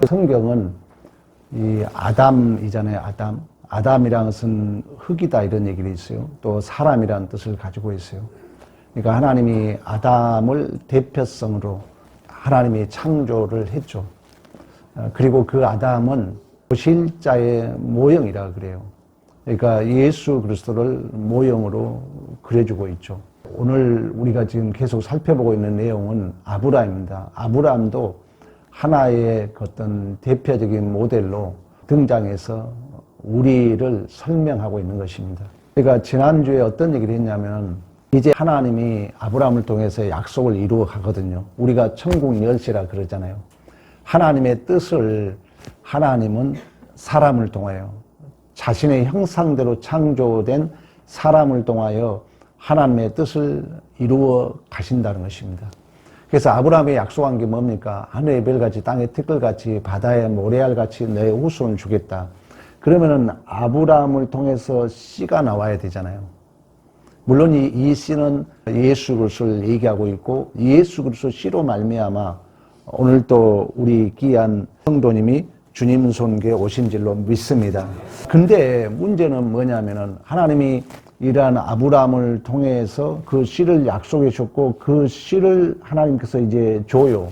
성경은 이 아담이잖아요. 아담이라는 것은 흙이다 이런 얘기를 있어요. 또 사람이라는 뜻을 가지고 있어요. 그러니까 하나님이 아담을 대표성으로 하나님이 창조를 했죠. 그리고 그 아담은 보실자의 모형이라 그래요. 그러니까 예수 그리스도를 모형으로 그려주고 있죠. 오늘 우리가 지금 계속 살펴보고 있는 내용은 아브라함입니다. 아브라함도 하나의 어떤 대표적인 모델로 등장해서 우리를 설명하고 있는 것입니다. 그러니까 지난주에 어떤 얘기를 했냐면 이제 하나님이 아브라함을 통해서 약속을 이루어 가거든요. 우리가 천국 열쇠라 그러잖아요. 하나님의 뜻을 하나님은 사람을 통하여 자신의 형상대로 창조된 사람을 통하여 하나님의 뜻을 이루어 가신다는 것입니다. 그래서 아브라함이 약속한 게 뭡니까? 하늘의 별같이 땅의 티끌같이 바다의 모래알같이 너의 후손을 주겠다. 그러면은 아브라함을 통해서 씨가 나와야 되잖아요. 물론 이 씨는 예수 그리스도를 얘기하고 있고 예수 그리스도 씨로 말미암아 오늘 또 우리 귀한 성도님이 주님 손에 오신 줄로 믿습니다. 근데 문제는 뭐냐면은 하나님이 이러한 아브라함을 통해서 그 씨를 약속해 줬고 그 씨를 하나님께서 이제 줘요.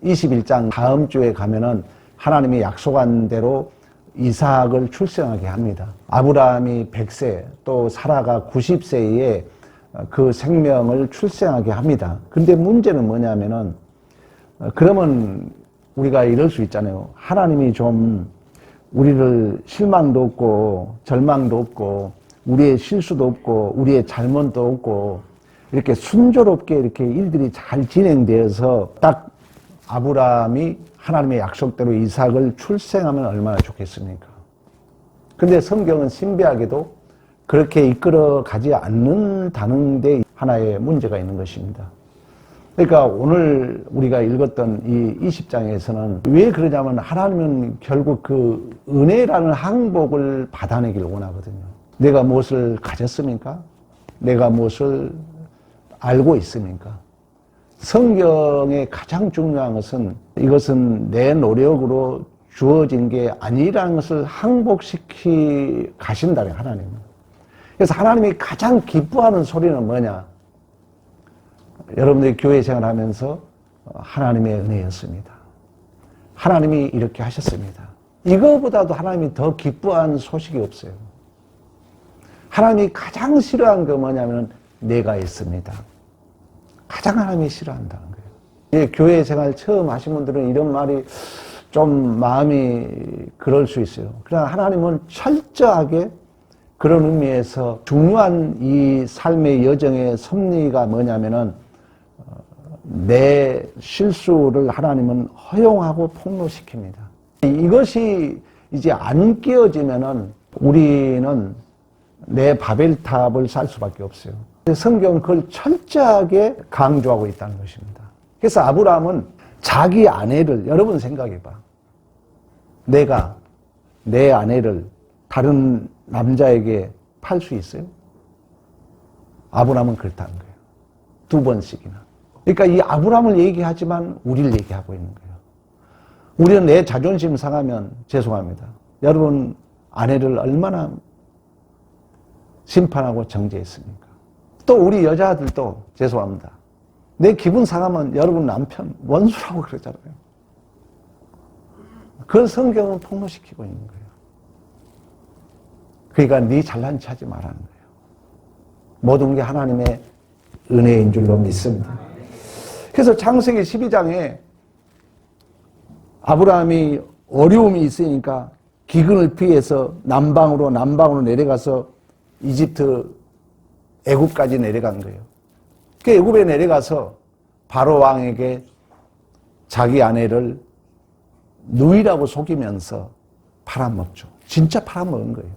21장 다음 주에 가면은 하나님이 약속한 대로 이삭을 출생하게 합니다. 아브라함이 100세 또 사라가 90세에 그 생명을 출생하게 합니다. 근데 문제는 뭐냐면은 그러면 우리가 이럴 수 있잖아요. 하나님이 좀 우리를 실망도 없고 절망도 없고 우리의 실수도 없고 우리의 잘못도 없고 이렇게 순조롭게 이렇게 일들이 잘 진행되어서 딱 아브라함이 하나님의 약속대로 이삭을 출생하면 얼마나 좋겠습니까? 근데 성경은 신비하게도 그렇게 이끌어 가지 않는다는 데 하나의 문제가 있는 것입니다. 그러니까 오늘 우리가 읽었던 이 20장에서는 왜 그러냐면 하나님은 결국 그 은혜라는 항복을 받아내기를 원하거든요. 내가 무엇을 가졌습니까? 내가 무엇을 알고 있습니까? 성경의 가장 중요한 것은 이것은 내 노력으로 주어진 게 아니라는 것을 항복시키 가신다는 하나님은. 그래서 하나님이 가장 기뻐하는 소리는 뭐냐? 여러분들이 교회 생활하면서 하나님의 은혜였습니다. 하나님이 이렇게 하셨습니다. 이거보다도 하나님이 더 기뻐한 소식이 없어요. 하나님이 가장 싫어한 거 뭐냐면 내가 있습니다. 가장 하나님이 싫어한다는 거예요. 교회 생활 처음 하신 분들은 이런 말이 좀 마음이 그럴 수 있어요. 그러나 하나님은 철저하게 그런 의미에서 중요한 이 삶의 여정의 섭리가 뭐냐면은 내 실수를 하나님은 허용하고 폭로시킵니다. 이것이 이제 안 끼어지면은 우리는 내 바벨탑을 살 수밖에 없어요. 성경은 그걸 철저하게 강조하고 있다는 것입니다. 그래서 아브라함은 자기 아내를, 여러분 생각해봐. 내가 내 아내를 다른 남자에게 팔 수 있어요? 아브라함은 그렇다는 거예요. 2번씩이나. 그러니까 이 아브라함을 얘기하지만 우리를 얘기하고 있는 거예요. 우리는 내 자존심 상하면 죄송합니다. 여러분 아내를 얼마나 심판하고 정죄했습니까? 또 우리 여자들도 죄송합니다. 내 기분 상하면 여러분 남편 원수라고 그러잖아요. 그건 성경은 폭로시키고 있는 거예요. 그러니까 네 잘난 체 하지 말라는 거예요. 모든 게 하나님의 은혜인 줄로 믿습니다. 그래서 창세기 12장에 아브라함이 어려움이 있으니까 기근을 피해서 남방으로 내려가서 이집트 애굽까지 내려간 거예요. 그 애굽에 내려가서 바로 왕에게 자기 아내를 누이라고 속이면서 팔아먹죠. 진짜 팔아먹은 거예요.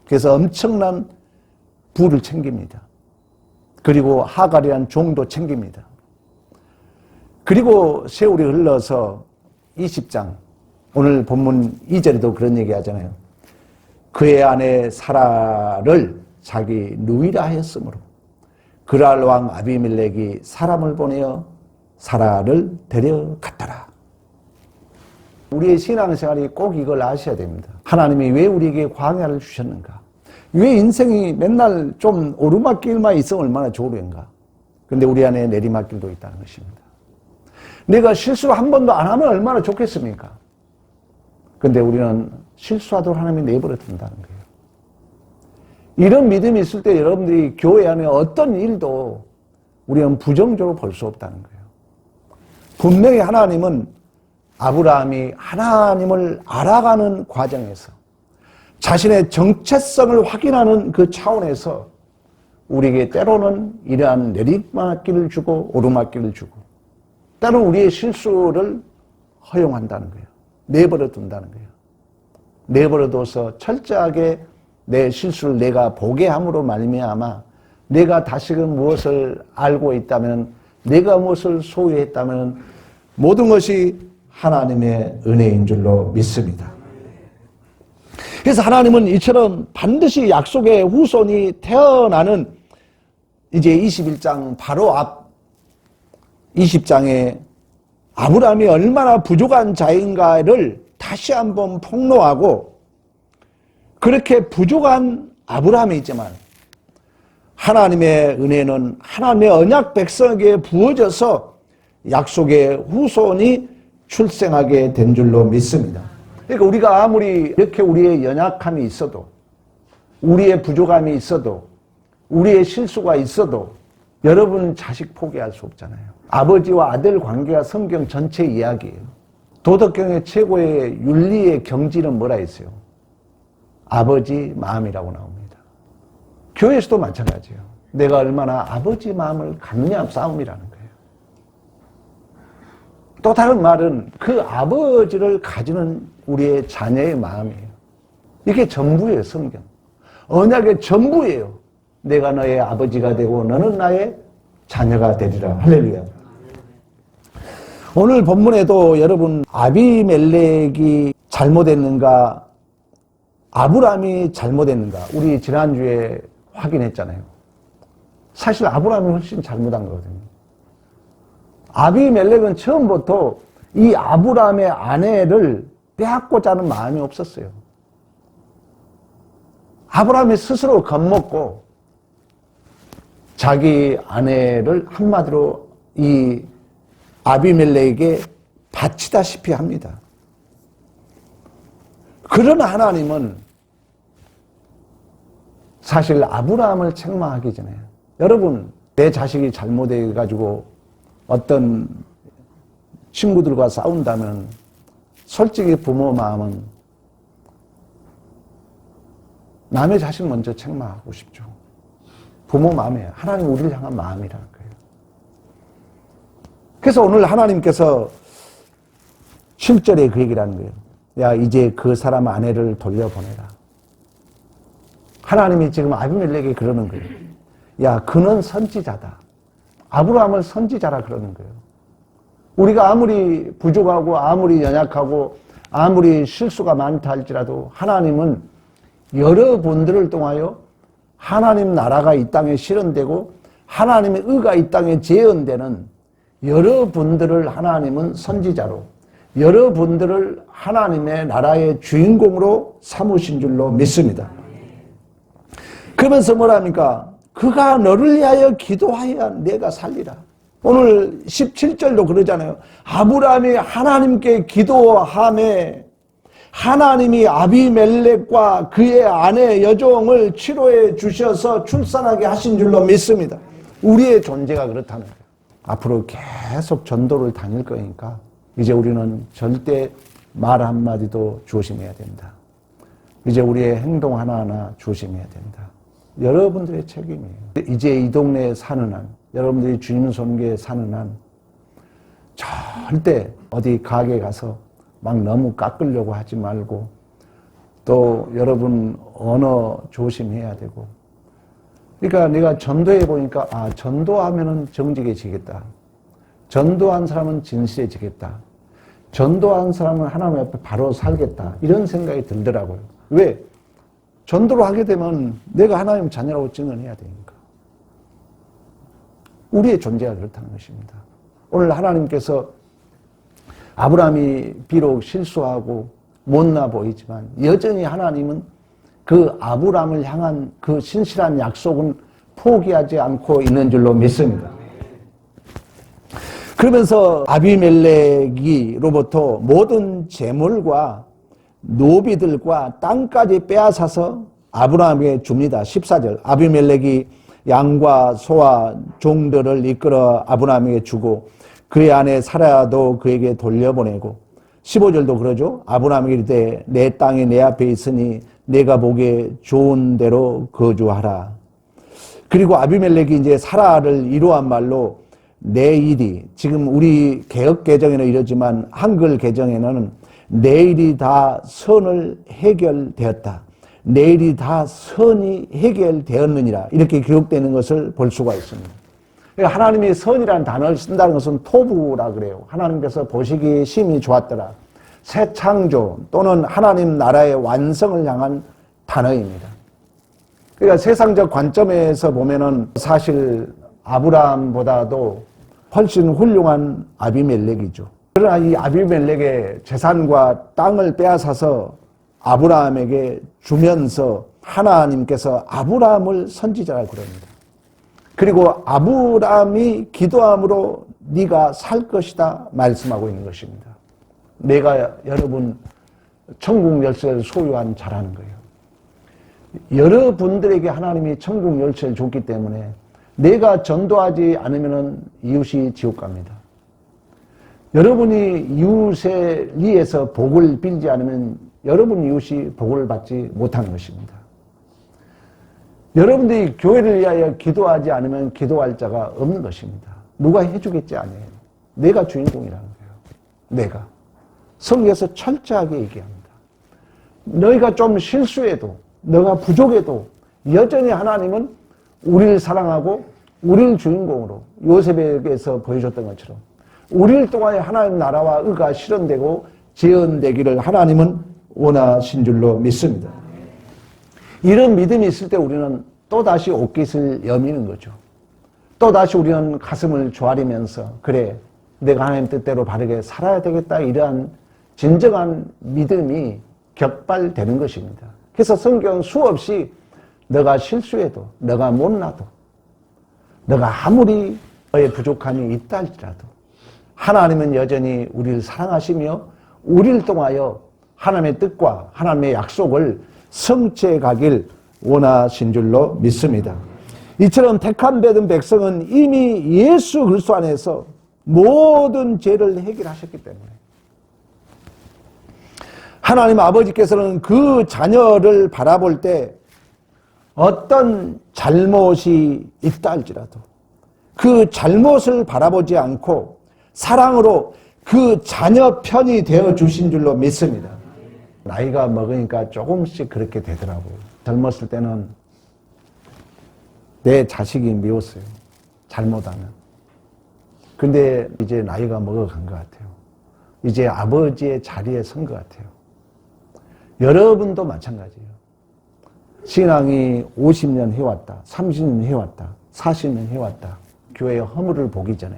그래서 엄청난 부를 챙깁니다. 그리고 하갈이라는 종도 챙깁니다. 그리고 세월이 흘러서 20장 오늘 본문 2절에도 그런 얘기 하잖아요. 그의 아내 사라를 자기 누이라 하였으므로 그랄 왕 아비멜렉이 사람을 보내어 사라를 데려갔더라. 우리의 신앙생활이 꼭 이걸 아셔야 됩니다. 하나님이 왜 우리에게 광야를 주셨는가? 왜 인생이 맨날 좀 오르막길만 있으면 얼마나 좋으련가? 근데 우리 안에 내리막길도 있다는 것입니다. 내가 실수를 한 번도 안 하면 얼마나 좋겠습니까? 근데 우리는 실수하도록 하나님이 내버려 둔다는 거예요. 이런 믿음이 있을 때 여러분들이 교회 안에 어떤 일도 우리는 부정적으로 볼 수 없다는 거예요. 분명히 하나님은 아브라함이 하나님을 알아가는 과정에서 자신의 정체성을 확인하는 그 차원에서 우리에게 때로는 이러한 내리막길을 주고 오르막길을 주고 때로는 우리의 실수를 허용한다는 거예요. 내버려 둔다는 거예요. 내버려 둬서 철저하게 내 실수를 내가 보게 함으로 말미암아 내가 다시금 무엇을 알고 있다면 내가 무엇을 소유했다면 모든 것이 하나님의 은혜인 줄로 믿습니다. 그래서 하나님은 이처럼 반드시 약속의 후손이 태어나는 이제 21장 바로 앞 20장에 아브라함이 얼마나 부족한 자인가를 다시 한번 폭로하고 그렇게 부족한 아브라함이지만 하나님의 은혜는 하나님의 언약 백성에게 부어져서 약속의 후손이 출생하게 된 줄로 믿습니다. 그러니까 우리가 아무리 이렇게 우리의 연약함이 있어도 우리의 부족함이 있어도 우리의 실수가 있어도 여러분 자식 포기할 수 없잖아요. 아버지와 아들 관계가 성경 전체 이야기예요. 도덕경의 최고의 윤리의 경지는 뭐라 했어요? 아버지 마음이라고 나옵니다. 교회에서도 마찬가지예요. 내가 얼마나 아버지 마음을 갖느냐 싸움이라는 거예요. 또 다른 말은 그 아버지를 가지는 우리의 자녀의 마음이에요. 이게 전부예요, 성경. 언약의 전부예요. 내가 너의 아버지가 되고 너는 나의 자녀가 되리라. 할렐루야. 오늘 본문에도 여러분 아비멜렉이 잘못했는가 아브라함이 잘못했는가 우리 지난주에 확인했잖아요. 사실 아브라함이 훨씬 잘못한 거거든요. 아비멜렉은 처음부터 이 아브라함의 아내를 빼앗고자 하는 마음이 없었어요. 아브라함이 스스로 겁먹고 자기 아내를 한마디로 이 아비멜렉에게 바치다시피 합니다. 그러나 하나님은 사실 아브라함을 책망하기 전에 여러분 내 자식이 잘못해가지고 어떤 친구들과 싸운다면 솔직히 부모 마음은 남의 자식 먼저 책망하고 싶죠. 부모 마음이에요. 하나님 우리를 향한 마음이라는 거예요. 그래서 오늘 하나님께서 7절에 그 얘기를 하는 거예요. 야 이제 그 사람 아내를 돌려보내라. 하나님이 지금 아비멜렉에게 그러는 거예요. 야 그는 선지자다. 아브라함을 선지자라 그러는 거예요. 우리가 아무리 부족하고 아무리 연약하고 아무리 실수가 많다 할지라도 하나님은 여러분들을 통하여 하나님 나라가 이 땅에 실현되고 하나님의 의가 이 땅에 재현되는 여러분들을 하나님은 선지자로 여러분들을 하나님의 나라의 주인공으로 삼으신 줄로 믿습니다. 그러면서 뭐랍니까? 그가 너를 위하여 기도하여야 내가 살리라. 오늘 17절도 그러잖아요. 아브라함이 하나님께 기도함에 하나님이 아비멜렉과 그의 아내 여종을 치료해 주셔서 출산하게 하신 줄로 믿습니다. 우리의 존재가 그렇다는 거예요. 앞으로 계속 전도를 다닐 거니까 이제 우리는 절대 말 한마디도 조심해야 된다. 이제 우리의 행동 하나하나 조심해야 된다. 여러분들의 책임이에요. 이제 이 동네에 사는 한, 여러분들이 주님 손교에 사는 한 절대 어디 가게 가서 막 너무 깎으려고 하지 말고 또 여러분 언어 조심해야 되고 그러니까 내가 전도해 보니까 아 전도하면은 정직해지겠다. 전도한 사람은 진실해지겠다. 전도한 사람은 하나님 앞에 바로 살겠다. 이런 생각이 들더라고요. 왜? 전도를 하게 되면 내가 하나님 자녀라고 증언해야 되니까. 우리의 존재가 그렇다는 것입니다. 오늘 하나님께서 아브라함이 비록 실수하고 못나 보이지만 여전히 하나님은 그 아브라함을 향한 그 신실한 약속은 포기하지 않고 있는 줄로 믿습니다. 그러면서 아비멜렉이로부터 모든 재물과 노비들과 땅까지 빼앗아서 아브라함에게 줍니다. 14절 아비멜렉이 양과 소와 종들을 이끌어 아브라함에게 주고 그의 아내 사라도 그에게 돌려보내고 15절도 그러죠. 아브라함에게 이르되 내 땅이 내 앞에 있으니 내가 보기에 좋은 대로 거주하라. 그리고 아비멜렉이 이제 사라를 이루한 말로 내일이, 지금 우리 개역 개정에는 이러지만 한글 개정에는 내일이 다 선을 해결되었다. 내일이 다 선이 해결되었느니라. 이렇게 기록되는 것을 볼 수가 있습니다. 그러니까 하나님이 선이라는 단어를 쓴다는 것은 토부라 그래요. 하나님께서 보시기에 심히 좋았더라. 새 창조 또는 하나님 나라의 완성을 향한 단어입니다. 그러니까 세상적 관점에서 보면은 사실 아브라함보다도 훨씬 훌륭한 아비멜렉이죠. 그러나 이 아비멜렉의 재산과 땅을 빼앗아서 아브라함에게 주면서 하나님께서 아브라함을 선지자라고 그럽니다. 그리고 아브라함이 기도함으로 네가 살 것이다 말씀하고 있는 것입니다. 내가 여러분 천국 열쇠를 소유한 자라는 거예요. 여러분들에게 하나님이 천국 열쇠를 줬기 때문에 내가 전도하지 않으면 이웃이 지옥 갑니다. 여러분이 이웃에 의해서 복을 빌지 않으면 여러분 이웃이 복을 받지 못하는 것입니다. 여러분들이 교회를 위하여 기도하지 않으면 기도할 자가 없는 것입니다. 누가 해주겠지 아니에요. 내가 주인공이라는 거예요. 내가. 성경에서 철저하게 얘기합니다. 너희가 좀 실수해도 너가 부족해도 여전히 하나님은 우리를 사랑하고 우리를 주인공으로 요셉에게서 보여줬던 것처럼 우리를 통하여 하나님 나라와 의가 실현되고 재현되기를 하나님은 원하신 줄로 믿습니다. 이런 믿음이 있을 때 우리는 또다시 옷깃을 여미는 거죠. 또다시 우리는 가슴을 조아리면서 그래 내가 하나님 뜻대로 바르게 살아야 되겠다 이러한 진정한 믿음이 격발되는 것입니다. 그래서 성경 수없이 너가 실수해도 너가 못나도 너가 아무리 너의 부족함이 있다 할지라도 하나님은 여전히 우리를 사랑하시며 우리를 통하여 하나님의 뜻과 하나님의 약속을 성취해 가길 원하신 줄로 믿습니다. 이처럼 택함 받은 백성은 이미 예수 그리스도 안에서 모든 죄를 해결하셨기 때문에 하나님 아버지께서는 그 자녀를 바라볼 때 어떤 잘못이 있다 할지라도 그 잘못을 바라보지 않고 사랑으로 그 자녀 편이 되어 주신 줄로 믿습니다. 나이가 먹으니까 조금씩 그렇게 되더라고요. 젊었을 때는 내 자식이 미웠어요. 잘못하면. 근데 이제 나이가 먹어간 것 같아요. 이제 아버지의 자리에 선 것 같아요. 여러분도 마찬가지예요. 신앙이 50년 해왔다, 30년 해왔다, 40년 해왔다. 교회의 허물을 보기 전에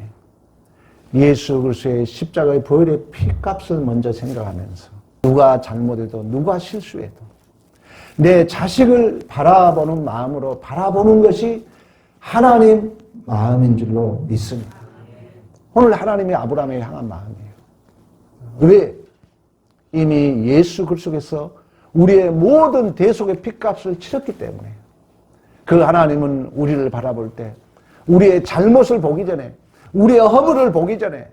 예수 그리스도의 십자가의 보혈의 피값을 먼저 생각하면서 누가 잘못해도 누가 실수해도 내 자식을 바라보는 마음으로 바라보는 것이 하나님 마음인 줄로 믿습니다. 오늘 하나님이 아브라함에 향한 마음이에요. 왜? 이미 예수 그리스도께서 우리의 모든 대속의 피값을 치렀기 때문에 그 하나님은 우리를 바라볼 때 우리의 잘못을 보기 전에 우리의 허물을 보기 전에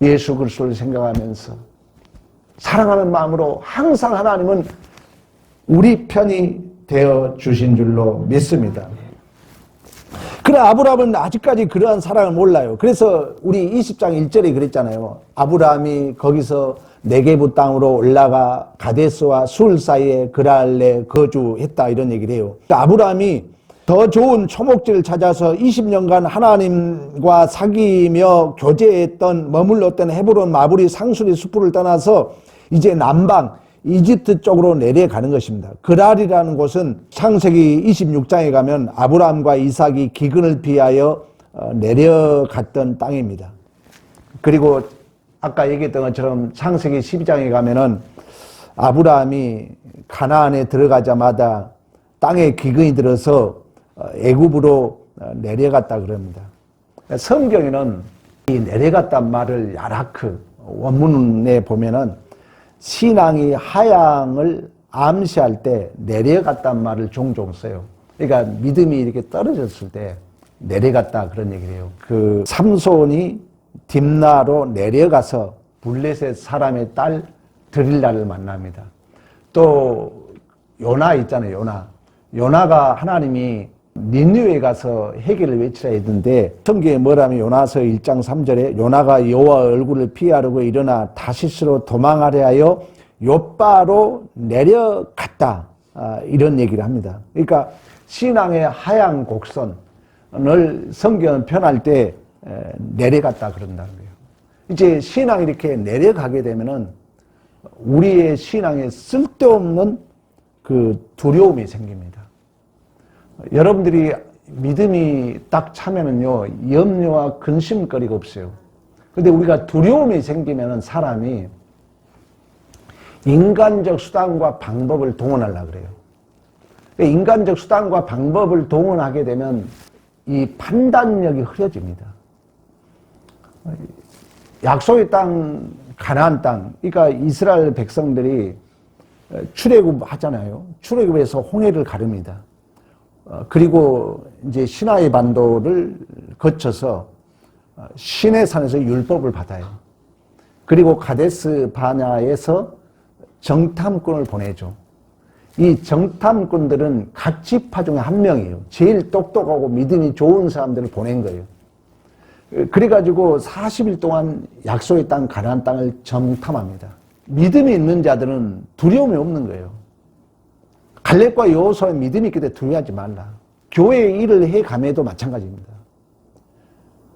예수 그리스도를 생각하면서 사랑하는 마음으로 항상 하나님은 우리 편이 되어 주신 줄로 믿습니다. 그러나 아브라함은 아직까지 그러한 사랑을 몰라요. 그래서 우리 20장 1절에 그랬잖아요. 아브라함이 거기서 네게부 땅으로 올라가 가데스와 술 사이에 그랄레 거주했다 이런 얘기를 해요. 아브라함이 더 좋은 초목지를 찾아서 20년간 하나님과 사귀며 교제했던 머물렀던 헤브론 마부리 상수리 숲을 떠나서 이제 남방 이집트 쪽으로 내려가는 것입니다. 그랄이라는 곳은 창세기 26장에 가면 아브라함과 이삭이 기근을 피하여 내려갔던 땅입니다. 그리고 아까 얘기했던 것처럼 창세기 12장에 가면은 아브라함이 가나안에 들어가자마자 땅에 기근이 들어서 애굽으로 내려갔다 그럽니다. 성경에는 이 내려갔단 말을 야라크 원문에 보면은 신앙이 하향을 암시할 때 내려갔단 말을 종종 써요. 그러니까 믿음이 이렇게 떨어졌을 때 내려갔다 그런 얘기를 해요. 그 삼손이 딥나로 내려가서 블레셋 사람의 딸 드릴라를 만납니다. 또 요나 있잖아요. 요나가 하나님이 니느웨에 가서 해결을 외치라 했는데 성경에 뭐라면 요나서 1장 3절에 요나가 여호와 얼굴을 피하려고 일어나 다시스로 도망하려 하여 욥바로 내려갔다, 이런 얘기를 합니다. 그러니까 신앙의 하향 곡선을 성경은 표현할 때 내려갔다 그런다는 거예요. 이제 신앙이 이렇게 내려가게 되면은 우리의 신앙에 쓸데없는 그 두려움이 생깁니다. 여러분들이 믿음이 딱 차면은요, 염려와 근심거리가 없어요. 근데 우리가 두려움이 생기면은 사람이 인간적 수단과 방법을 동원하려고 그래요. 인간적 수단과 방법을 동원하게 되면 이 판단력이 흐려집니다. 약속의 땅, 가나안 땅, 그러니까 이스라엘 백성들이 출애굽 하잖아요. 출애굽에서 홍해를 가릅니다. 그리고 이제 시나이 반도를 거쳐서 시내산에서 율법을 받아요. 그리고 가데스 바냐에서 정탐꾼을 보내죠. 이 정탐꾼들은 각 지파 중에 한 명이에요. 제일 똑똑하고 믿음이 좋은 사람들을 보낸 거예요. 그래가지고 40일 동안 약속의 땅 가나안 땅을 정탐합니다. 믿음이 있는 자들은 두려움이 없는 거예요. 갈렙과 여호수아의 믿음이 있기 때문에 두려워하지 말라. 교회의 일을 해감에도 마찬가지입니다.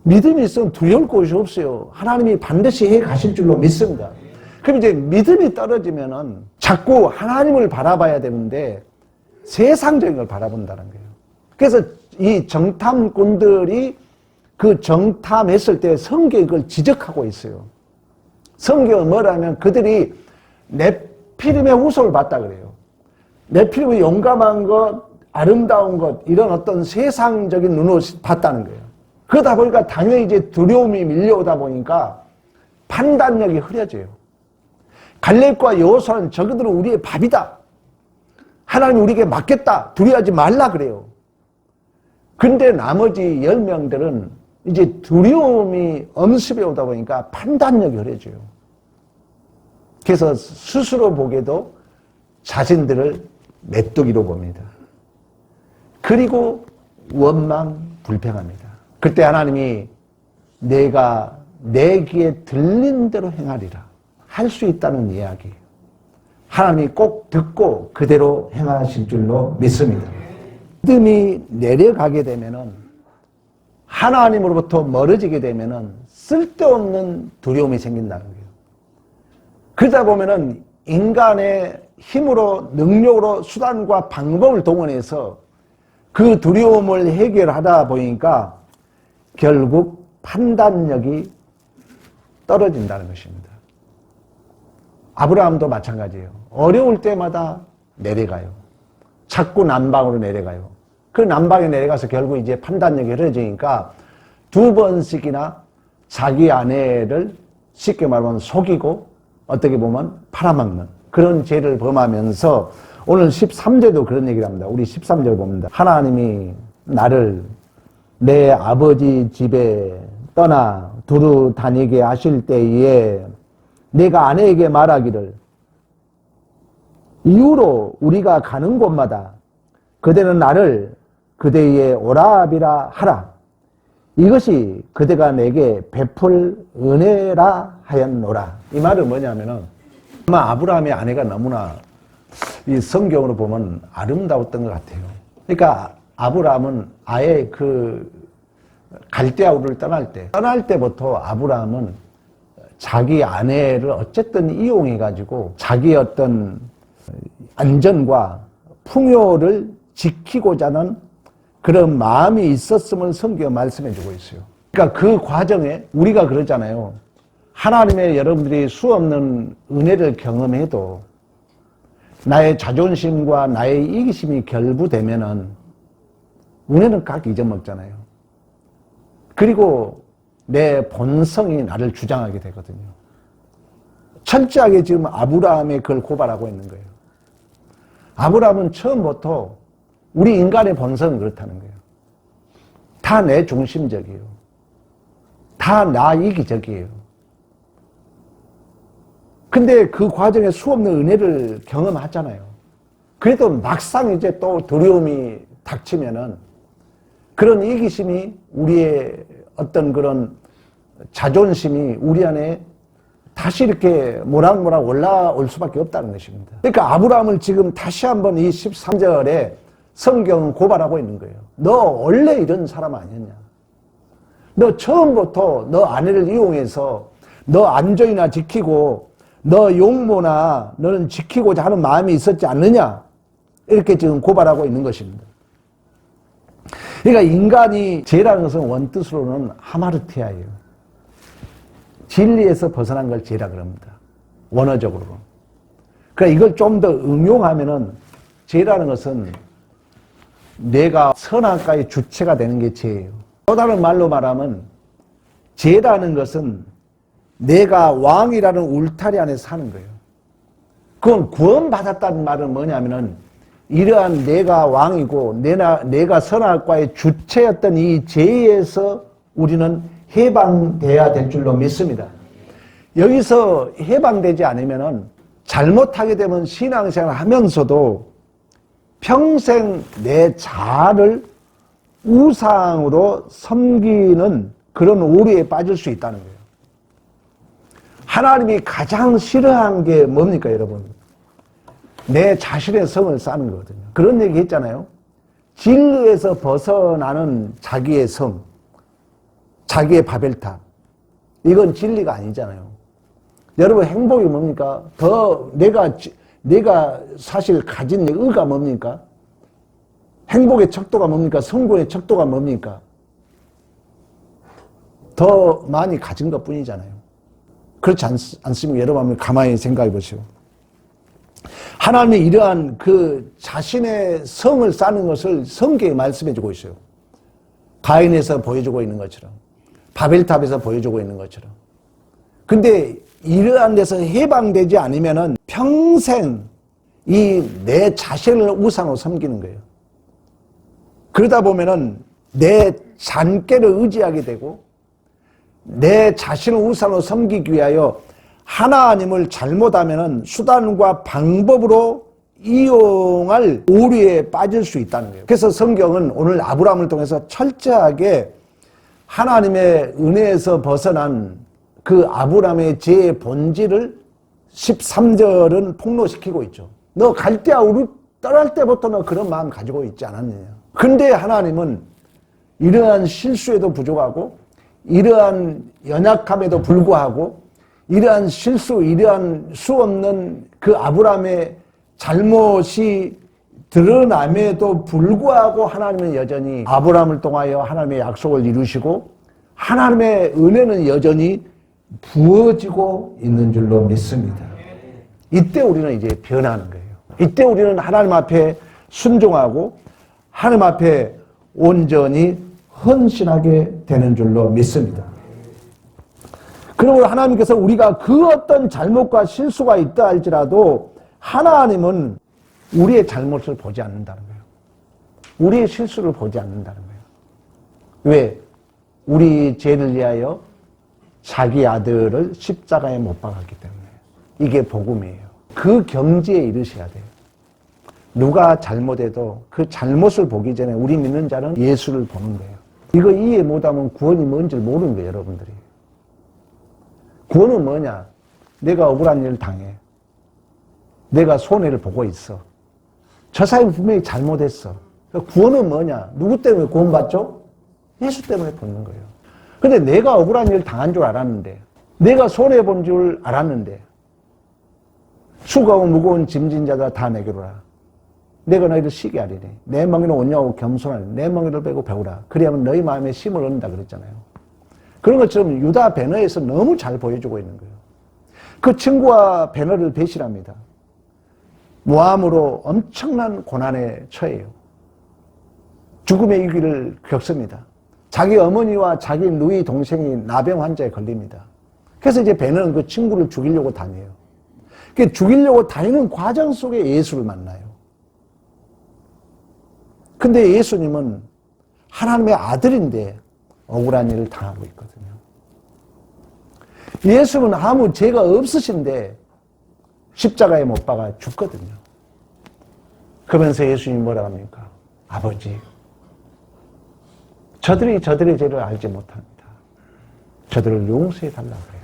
믿음이 있으면 두려울 것이 없어요. 하나님이 반드시 해가실 줄로 믿습니다. 그럼 이제 믿음이 떨어지면은 자꾸 하나님을 바라봐야 되는데 세상적인 걸 바라본다는 거예요. 그래서 이 정탐꾼들이 그 정탐했을 때 성경이 그걸 지적하고 있어요. 성경은 뭐라면 그들이 네피림의 후손을 봤다 그래요. 네피림의 용감한 것, 아름다운 것, 이런 어떤 세상적인 눈으로 봤다는 거예요. 그러다 보니까 당연히 이제 두려움이 밀려오다 보니까 판단력이 흐려져요. 갈렙과 여호수아는 저그들은 우리의 밥이다. 하나님 우리에게 맡겼다. 두려워하지 말라 그래요. 근데 나머지 10명들은 이제 두려움이 엄습해 오다 보니까 판단력이 흐려져요. 그래서 스스로 보기에도 자신들을 메뚜기로 봅니다. 그리고 원망 불평합니다. 그때 하나님이 내가 내 귀에 들린 대로 행하리라 할 수 있다는 이야기예요. 하나님이 꼭 듣고 그대로 행하실 줄로 믿습니다. 믿음이 내려가게 되면은 하나님으로부터 멀어지게 되면은 쓸데없는 두려움이 생긴다는 거예요. 그러다 보면은 인간의 힘으로, 능력으로, 수단과 방법을 동원해서 그 두려움을 해결하다 보니까 결국 판단력이 떨어진다는 것입니다. 아브라함도 마찬가지예요. 어려울 때마다 내려가요. 자꾸 남방으로 내려가요. 그 남방에 내려가서 결국 이제 판단력이 흐려지니까 2번씩이나 자기 아내를 쉽게 말하면 속이고 어떻게 보면 팔아먹는 그런 죄를 범하면서 오늘 13절도 그런 얘기를 합니다. 우리 13절 봅니다. 하나님이 나를 내 아버지 집에 떠나 두루 다니게 하실 때에 내가 아내에게 말하기를 이후로 우리가 가는 곳마다 그대는 나를 그대의 오라비라 하라. 이것이 그대가 내게 베풀 은혜라 하였노라. 이 말은 뭐냐면은 아마 아브라함의 아내가 너무나 이 성경으로 보면 아름다웠던 것 같아요. 그러니까 아브라함은 아예 그 갈대아 우르를 떠날 때부터 아브라함은 자기 아내를 어쨌든 이용해가지고 자기의 어떤 안전과 풍요를 지키고자 하는 그런 마음이 있었음을 성경은 말씀해주고 있어요. 그러니까 그 과정에 우리가 그러잖아요. 하나님의 여러분들이 수없는 은혜를 경험해도 나의 자존심과 나의 이기심이 결부되면은 은혜는 각 잊어먹잖아요. 그리고 내 본성이 나를 주장하게 되거든요. 철저하게 지금 아브라함의 그걸 고발하고 있는 거예요. 아브라함은 처음부터 우리 인간의 본성은 그렇다는 거예요. 다 내 중심적이에요. 다 나 이기적이에요. 근데 그 과정에 수없는 은혜를 경험하잖아요. 그래도 막상 이제 또 두려움이 닥치면은 그런 이기심이 우리의 어떤 그런 자존심이 우리 안에 다시 이렇게 모락모락 올라올 수밖에 없다는 것입니다. 그러니까 아브라함을 지금 다시 한번 이 13절에 성경은 고발하고 있는 거예요. 너 원래 이런 사람 아니었냐? 너 처음부터 너 아내를 이용해서 너 안전이나 지키고 너 용모나 너는 지키고자 하는 마음이 있었지 않느냐? 이렇게 지금 고발하고 있는 것입니다. 그러니까 인간이 죄라는 것은 원뜻으로는 하마르티아예요. 진리에서 벗어난 걸 죄라 그럽니다. 원어적으로. 그러니까 이걸 좀 더 응용하면은 죄라는 것은 내가 선악과의 주체가 되는 게 죄예요. 또 다른 말로 말하면 죄라는 것은 내가 왕이라는 울타리 안에 사는 거예요. 그건 구원받았다는 말은 뭐냐면은 이러한 내가 왕이고 내가 선악과의 주체였던 이 죄에서 우리는 해방돼야 될 줄로 믿습니다. 여기서 해방되지 않으면은 잘못하게 되면 신앙생활을 하면서도 평생 내 자아를 우상으로 섬기는 그런 오류에 빠질 수 있다는 거예요. 하나님이 가장 싫어한 게 뭡니까, 여러분? 내 자신의 성을 쌓는 거거든요. 그런 얘기 했잖아요. 진리에서 벗어나는 자기의 성, 자기의 바벨탑. 이건 진리가 아니잖아요. 여러분, 행복이 뭡니까? 내가 사실 가진 의가 뭡니까? 행복의 척도가 뭡니까? 성공의 척도가 뭡니까? 더 많이 가진 것 뿐이잖아요. 그렇지 않습니까? 여러분 한번 가만히 생각해 보시오. 하나님이 이러한 그 자신의 성을 쌓는 것을 성경에 말씀해 주고 있어요. 가인에서 보여주고 있는 것처럼, 바벨탑에서 보여주고 있는 것처럼. 근데 이러한 데서 해방되지 않으면은 평생 이 내 자신을 우상으로 섬기는 거예요. 그러다 보면은 내 잔꾀를 의지하게 되고 내 자신을 우상으로 섬기기 위하여 하나님을 잘못하면은 수단과 방법으로 이용할 오류에 빠질 수 있다는 거예요. 그래서 성경은 오늘 아브라함을 통해서 철저하게 하나님의 은혜에서 벗어난 그 아브라함의 죄의 본질을 13절은 폭로시키고 있죠. 너 갈대아 우르 떠날 때부터 너 그런 마음 가지고 있지 않았느냐. 근데 하나님은 이러한 실수에도 부족하고 이러한 연약함에도 불구하고 이러한 실수, 이러한 수없는 그 아브라함의 잘못이 드러남에도 불구하고 하나님은 여전히 아브라함을 통하여 하나님의 약속을 이루시고 하나님의 은혜는 여전히 부어지고 있는 줄로 믿습니다. 이때 우리는 이제 변하는 거예요. 이때 우리는 하나님 앞에 순종하고 하나님 앞에 온전히 헌신하게 되는 줄로 믿습니다. 그러므로 하나님께서 우리가 그 어떤 잘못과 실수가 있다 할지라도 하나님은 우리의 잘못을 보지 않는다는 거예요. 우리의 실수를 보지 않는다는 거예요. 왜? 우리 죄를 위하여 자기 아들을 십자가에 못 박았기 때문에. 이게 복음이에요. 그 경지에 이르셔야 돼요. 누가 잘못해도 그 잘못을 보기 전에 우리 믿는 자는 예수를 보는 거예요. 이거 이해 못하면 구원이 뭔지 모르는 거예요, 여러분들이. 구원은 뭐냐? 내가 억울한 일을 당해. 내가 손해를 보고 있어. 저 사람이 분명히 잘못했어. 구원은 뭐냐? 누구 때문에 구원받죠? 예수 때문에 받는 거예요. 근데 내가 억울한 일을 당한 줄 알았는데, 내가 손해본 줄 알았는데, 수고하고 무거운 짐진 자다 다 내게로 라. 내가 너희를 쉬게 하리니 내 멍에는 온유하고 겸손하니 내 멍에를 빼고 배우라. 그리하면 너희 마음에 쉼을 얻는다 그랬잖아요. 그런 것처럼 유다 배너에서 너무 잘 보여주고 있는 거예요. 그 친구와 배너를 배신합니다. 모함으로 엄청난 고난에 처해요. 죽음의 위기를 겪습니다. 자기 어머니와 자기 누이 동생이 나병 환자에 걸립니다. 그래서 이제 배너는 그 친구를 죽이려고 다녀요. 그 죽이려고 다니는 과정 속에 예수를 만나요. 근데 예수님은 하나님의 아들인데 억울한 일을 당하고 있거든요. 예수는 아무 죄가 없으신데 십자가에 못 박아 죽거든요. 그러면서 예수님이 뭐라 합니까? 아버지, 저들이 저들의 죄를 알지 못합니다. 저들을 용서해 달라고 해요.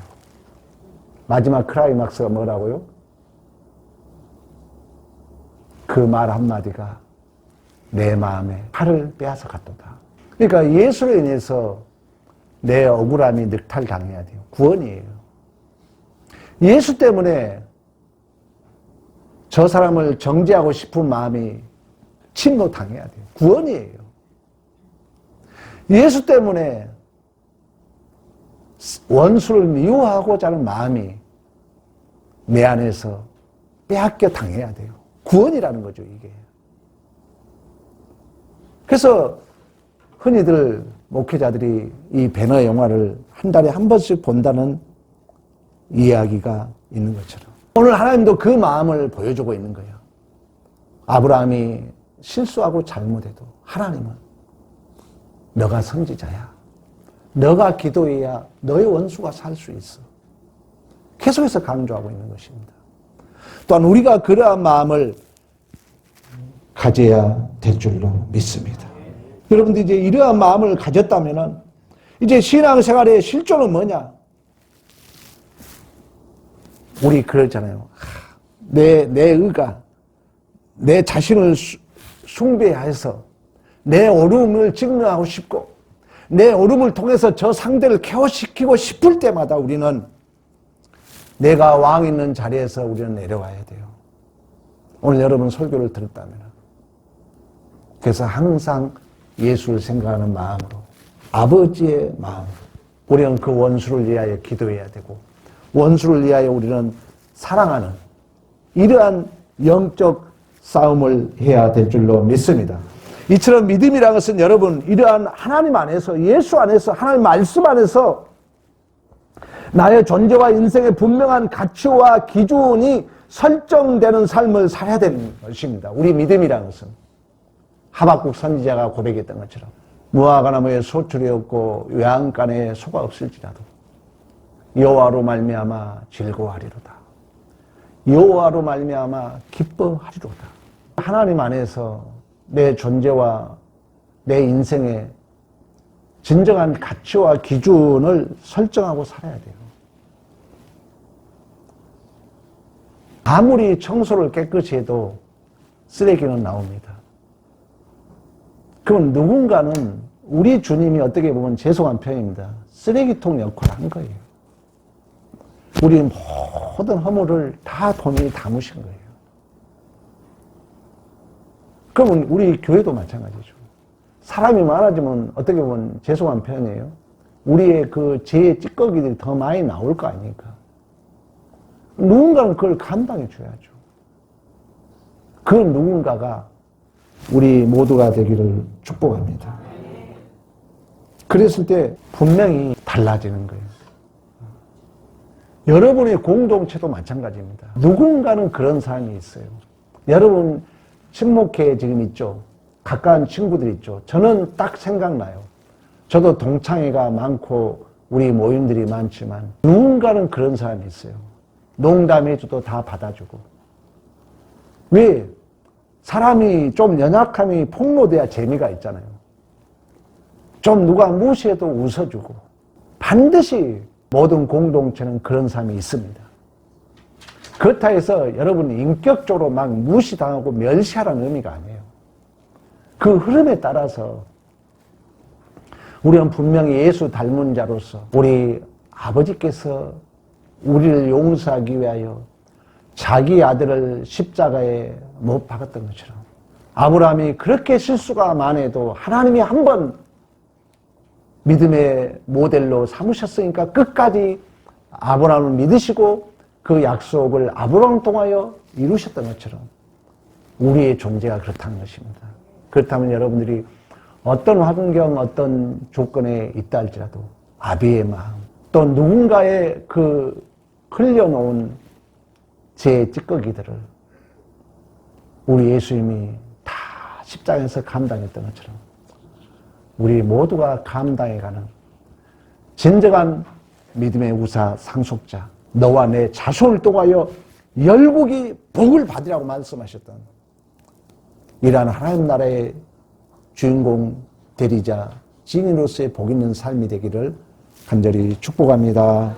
마지막 클라이막스가 뭐라고요? 그 말 한마디가 내 마음에 칼을 빼앗아 갔도다. 그러니까 예수로 인해서 내 억울함이 늑탈당해야 돼요. 구원이에요. 예수 때문에 저 사람을 정죄하고 싶은 마음이 침노당해야 돼요. 구원이에요. 예수 때문에 원수를 미워하고자 하는 마음이 내 안에서 빼앗겨 당해야 돼요. 구원이라는 거죠, 이게. 그래서 흔히들 목회자들이 이 배너 영화를 한 달에 한 번씩 본다는 이야기가 있는 것처럼 오늘 하나님도 그 마음을 보여주고 있는 거예요. 아브라함이 실수하고 잘못해도 하나님은 너가 선지자야. 너가 기도해야 너의 원수가 살 수 있어. 계속해서 강조하고 있는 것입니다. 또한 우리가 그러한 마음을 가져야 될 줄로 믿습니다. 여러분들 이제 이러한 마음을 가졌다면은 이제 신앙생활의 실존은 뭐냐? 우리 그러잖아요. 내 의가 내 자신을 숭배해서 내 어려움을 증명하고 싶고 내 어려움을 통해서 저 상대를 케어시키고 싶을 때마다 우리는 내가 왕 있는 자리에서 우리는 내려와야 돼요. 오늘 여러분 설교를 들었다면 그래서 항상 예수를 생각하는 마음으로 아버지의 마음으로 우리는 그 원수를 위하여 기도해야 되고 원수를 위하여 우리는 사랑하는 이러한 영적 싸움을 해야 될 줄로 믿습니다. 이처럼 믿음이라는 것은 여러분 이러한 하나님 안에서 예수 안에서 하나님 말씀 안에서 나의 존재와 인생의 분명한 가치와 기준이 설정되는 삶을 살아야 되는 것입니다. 우리 믿음이라는 것은 하박국 선지자가 고백했던 것처럼 무화과 나무에 소출이 없고 외양간에 소가 없을지라도 여호와로 말미암아 즐거워하리로다. 여호와로 말미암아 기뻐하리로다. 하나님 안에서 내 존재와 내 인생의 진정한 가치와 기준을 설정하고 살아야 돼요. 아무리 청소를 깨끗이 해도 쓰레기는 나옵니다. 그럼 누군가는 우리 주님이 어떻게 보면 죄송한 표현입니다. 쓰레기통 역할을 한 거예요. 우리 모든 허물을 다 본인이 담으신 거예요. 그러면 우리 교회도 마찬가지죠. 사람이 많아지면 어떻게 보면 죄송한 표현이에요. 우리의 그 죄의 찌꺼기들이 더 많이 나올 거 아닙니까? 누군가는 그걸 감당해 줘야죠. 그 누군가가 우리 모두가 되기를 축복합니다. 그랬을 때 분명히 달라지는 거예요. 여러분의 공동체도 마찬가지입니다. 누군가는 그런 사람이 있어요. 여러분 친목회에 지금 있죠. 가까운 친구들 있죠. 저는 딱 생각나요. 저도 동창회가 많고 우리 모임들이 많지만 누군가는 그런 사람이 있어요. 농담해줘도 다 받아주고. 왜? 사람이 좀 연약함이 폭로돼야 재미가 있잖아요. 좀 누가 무시해도 웃어주고. 반드시 모든 공동체는 그런 사람이 있습니다. 그렇다 해서 여러분이 인격적으로 막 무시당하고 멸시하라는 의미가 아니에요. 그 흐름에 따라서 우리는 분명히 예수 닮은 자로서 우리 아버지께서 우리를 용서하기 위하여 자기 아들을 십자가에 못 박았던 것처럼 아브라함이 그렇게 실수가 많아도 하나님이 한번 믿음의 모델로 삼으셨으니까 끝까지 아브라함을 믿으시고 그 약속을 아브라함을 통하여 이루셨던 것처럼 우리의 존재가 그렇다는 것입니다. 그렇다면 여러분들이 어떤 환경, 어떤 조건에 있다 할지라도 아비의 마음, 또 누군가의 그 흘려놓은 제 찌꺼기들을 우리 예수님이 다 십자가에서 감당했던 것처럼 우리 모두가 감당해가는 진정한 믿음의 우사 상속자, 너와 내 자손을 통하여 열국이 복을 받으라고 말씀하셨던 이러한 하나님 나라의 주인공 대리자, 증인으로서의 복 있는 삶이 되기를 간절히 축복합니다.